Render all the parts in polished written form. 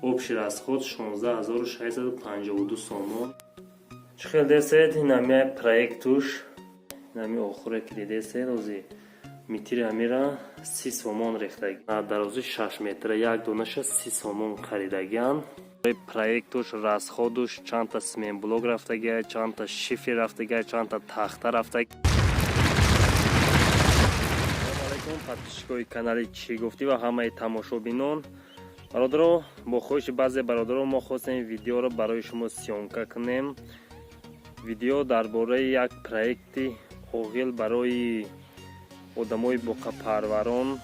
общий расход 16652 сомон. Чихел десед инамия проектуш инами охуре ки дидесед ози метри амира 30 сомон рехтаг. Дарози 6 метра як донаша 30 сомон харидаган. Проектуш расходуш чанта смен блок рафтага, чанта шифер рафтага, чанта тахта рафтаг. подписчикои канали Чӣ гуфтӣ ва ҳамаи тамошобинон, бародаро, бо хоҳиши баъзе бародаро мо хостем видеоро барои шумо сёмка кунем. Видео дар бораи як проекти оғил барои одамои боқапарварон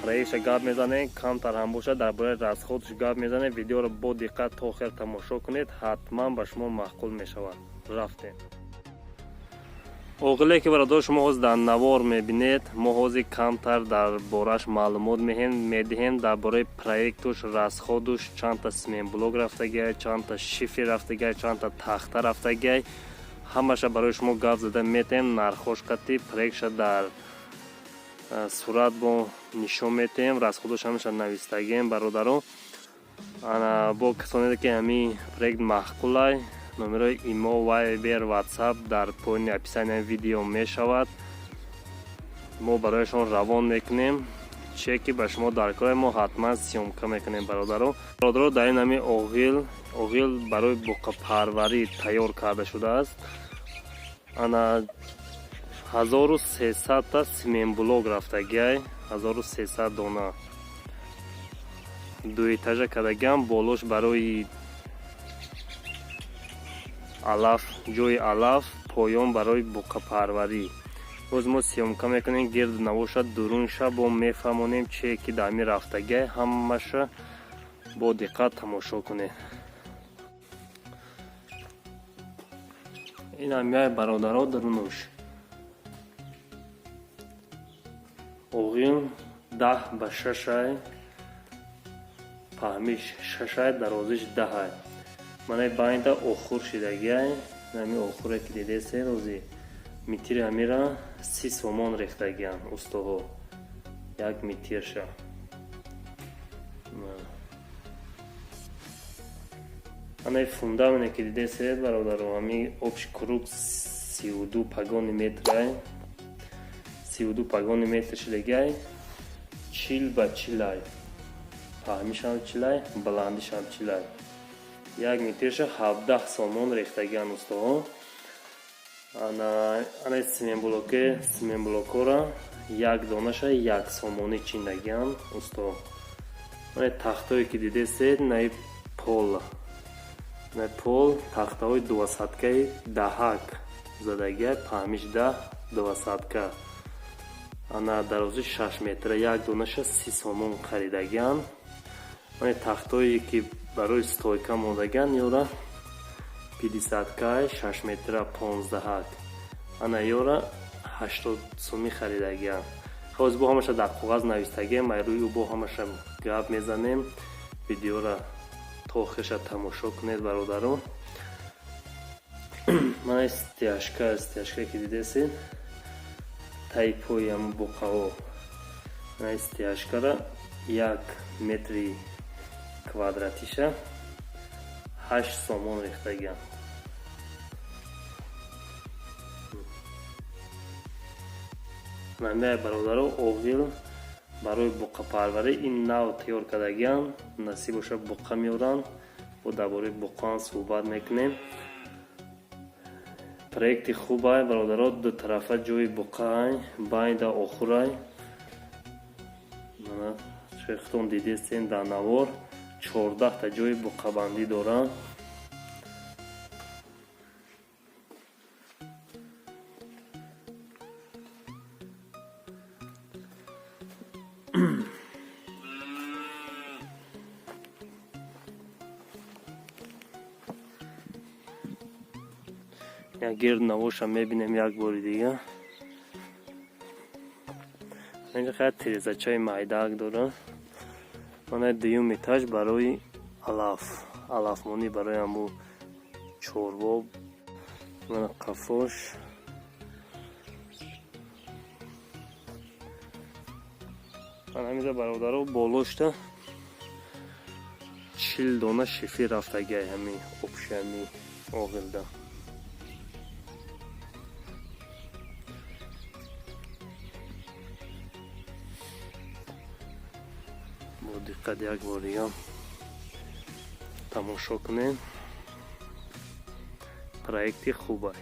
проектша гап мезанем, камтар ҳам бошад дар бораи расходш гап мезанем. Видеоро бо диққат то охир тамошо кунед, ҳатман ба шумо маъқул мешавад. Рафтем. оғиле ки бародаро шумо ҳоз дар навор мебинед, мо ҳози камтар дар бораш маълумот медиҳем дар бораи проектуш, расходуш, чандта смен блок рафтагай, чандта шифер рафтагай, чандта тахта рафтагай, ҳамаша барои шумо гап зада метем. Нархош кати проектша дар сурат бо нишон метем, расходуш ҳамаша навистагем. Бародаро, бо касоне ки ҳами проект маъқулай, номерои имо, вайбер, ватсап дар поини описанияи видео мешавад. Мо барояшон равон мекунем. чие ки ба шумо даркорад, мо ҳатман сёмка мекунем. Бародаро, дар ин ҳами оғил барои боқапарварӣ тайёр карда шудааст. ана 1300 та смен блок рафтагай, 1300 дона дуэтажа кардаган. болош барои алаф, ҷои алаф, поён барои боқапарварӣ. боз мо сёмка мекунем, гирду навошад, дурунша бо мефаҳмонем чие ки дар ми рафтагай. ҳамаша бо диққат тамошо кунед. ин ҳамяи бародаро дарунуш оғил 10 ба 6 паҳмиш 6 дарозиш 10. Манай байнда охур шидагай, нами охуре ки дидесед ози метри амира 30 сомон рехтаган устоҳо як метрша. Анай фундамне ки дидесед бародаро, ҳами общ круг 32 пагони метрай, 32 пагони метр шидагай, 40 ба 40, паҳмишам 40, баландишам 40. як метрша 17 сомон рехтаган устоҳо. Анай смен блокора як донаша 1 сомонӣ чиндаган устоҳо. Анай тахтое ки дидесед, най пол тахтаҳои 200-каи даҳак задагай, паҳмиш 10 200-ка. ана дарози 6 метра, як донаша 30 сомон харидаган. анай тахтое ки барои стойка мондаган ёра 50-кай 6 метра 15. ана ёра 80 сомӣ харидаган. ҳоз бо ҳамаша дар коғаз навистагем, майрӯи бо ҳамаша гап мезанем. видеора то охирша тамошо кунед бародаро. мана стяжка ки дидесед, таи поям боқао. ана стяжкара 1 метри квадратиша 8 сомон рехтаган. намея бародаро, оғил барои боқапарварӣ ин нав тайёр кардаган. насиб боша боқа меоранд, бо дар бораи боқаам суҳбат мекунем. проекти хубай бародаро, ду тарафа ҷои боқаай, байнда охурай. мана чехтон дидестен дар навор 14 та ҷои боқабандӣ доранд. як гирд навоша мебинем як бори дига. инҷа хай тирезачаи майдак дорад. мана дуюм этаж барои алафмонӣ, барои ҳаму чорво. мана қафош. мана ҳамида бародаро болошта 40 дона шифи рафтагай ҳамин опшани оғилда. бо диққат як бор дига тамошо кунем. проекти хубай.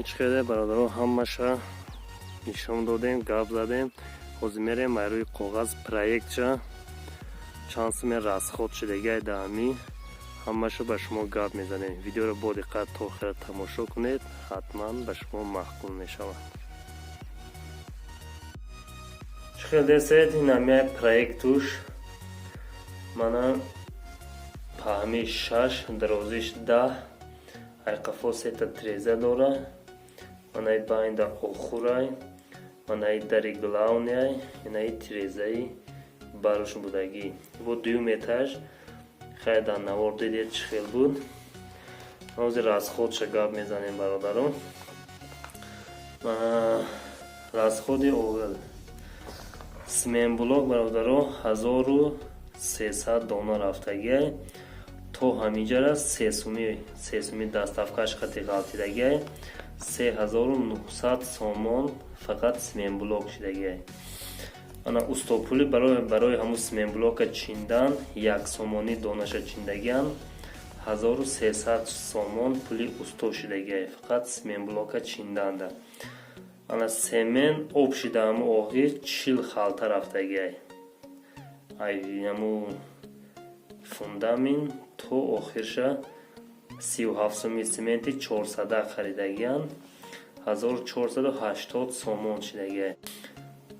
чиқадар бародарон ҳамаша нишон додем, гап задем. ҳозир мерем рӯи коғаз проектша чанд сумин расход шудагай даами ҳамаша ба шумо гап мезанем. видеоро бо диққат то охира тамошо кунед, ҳатман ба шумо маҳкум мешавад. чиқадар десед инамия проектуш мана паҳми 6 дарозиш 10 айқафо сета треза дора. манай байнда охурай, манай дари главняй, инай трезаи баруш будаги. бо дуюм этаж хайда навор дидед чӣ хел буд. ҳозир расходша гап мезанем бародарон. расходи оғил сменблок бародарон 1300 дона рафтагай. то ҳаминҷара сесуми даставкаш хати ғалтидагай 3900 сомон фақат сменблок шидагай. ана устопули барои ҳамун сменблока чиндан як сомони донаша чиндаган 1300 сомон пули усто шидагай фақат сменблока чинданда. ана семен об шида ҳамун охир 40 халта рафтагай. ҳамун фундамин то охирша 37 суми сементи 400 харидаган 1480 сомон шидагай.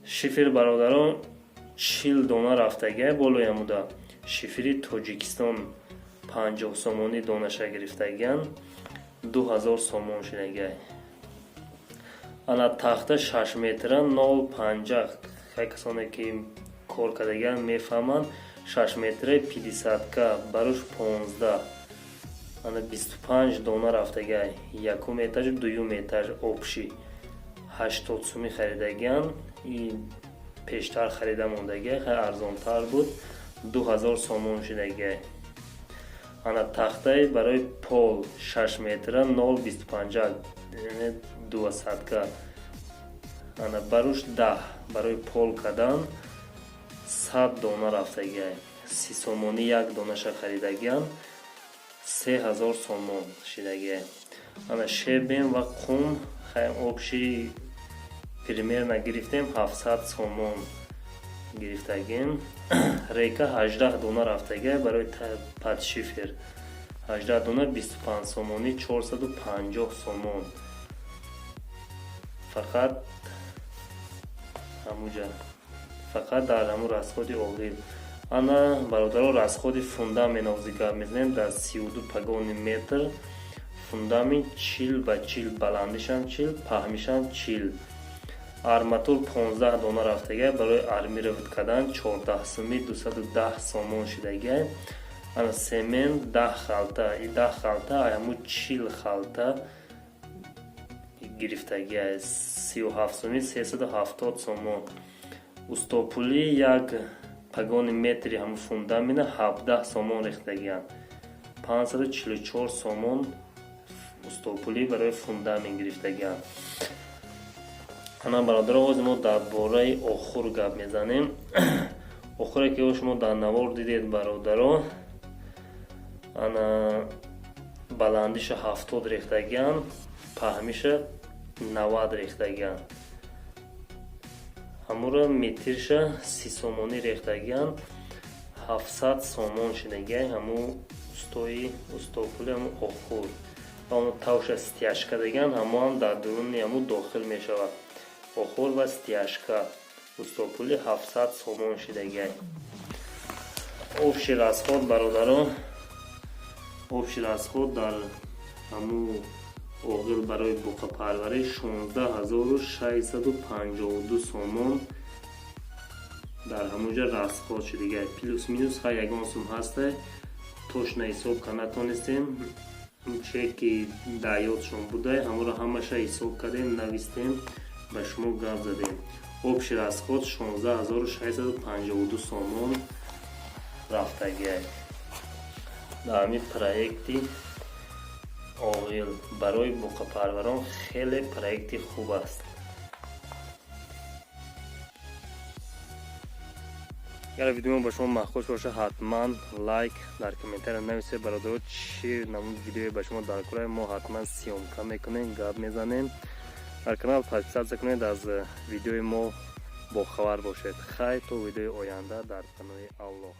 шифир бародарон 40 дона рафтагай болои ҳамуда. шифири тоҷикистон 50 сомони донаша гирифтаган 2000 сомон шидагай. ана тахта 6 метра 0.50 хай касоне ки кор кардаган мефаҳманд 6 метра 50ка баруш 15. ана 25 дона рафтагай. якум этаж дуюм этаж обши 80 суми харидаган. ин пештар харида мондагай хай арзонтар буд 2000 сомон шидагай. ана тахтай барои пол 6 метра 0.25 200ка. ана баруш 10 барои пол кадан 100 дона рафтагай. 30 сомони як донаша харидаган 3000 сомон шидагай. ана шебен ва қум хай обши примерно гирифтем 700 сомон гирифтагем. рейка 18 дона рафтагай барои падшифер 18 дона 25 сомони 450 сомон фақат ҳамуҷа фақат дар ҳамун расходи оғил. ана бародарон расходи фундамент ҳозир гап мезанем. дар 32 пагони метр фундамент 40 ба 40 баландишам 40 паҳмишам 40. арматур 15 дона рафтагай барои армировать кардан 14 суми 210 сомон шидагай. ана семент 10 халта. и 10 халта ҳамун 40 халта гирифтагай 37 суми 370 сомон. устопули як пагони метри ҳамун фундамена 17 сомон рехтаган 544 сомон устопули барои фундамент гирифтаган. ана бародарон ҳозир мо дар бораи охур гап мезанем. охуре ки шумо дар навор дидед бародарон. ана баландиша 70 рехтаган паҳмиша 90 рехтаган. ҳамура метрша 30 сомони рехтаган 700 сомон шидагай. ҳамун устопули ҳамун охур ва он тавша стяжка даган ҳамон дар дуруни ҳамун дохил мешавад. охур ва стяжка устопули 700 сомон шидагай. обши расход бародарон, обши расход дар ҳамун оғил барои буқапарвариш 16652 сомон дар ҳамунҷа расход шудига плюс минус ха ягон сум ҳастай точно ҳисоб ка натонистем чеки даётшон будай ҳамонро ҳамаша ҳисоб кардем навистем ба шумо гап задем обши расход 16652 сомон рафтагиай дар ҳамин проекти оғил барои буқапарварон хеле проекти хуб аст. اگر ویدیو با شما مخصوص باشه حتما لایک در کامنتر نویسید برادر چی نمود ویدیو با شما در کار ما حتما سیامکا میکنیم گپ میزنیم در کانال پادپیس کنید از ویدیو ما با خبر باشید خیر تا ویدیو آینده در قناه الله.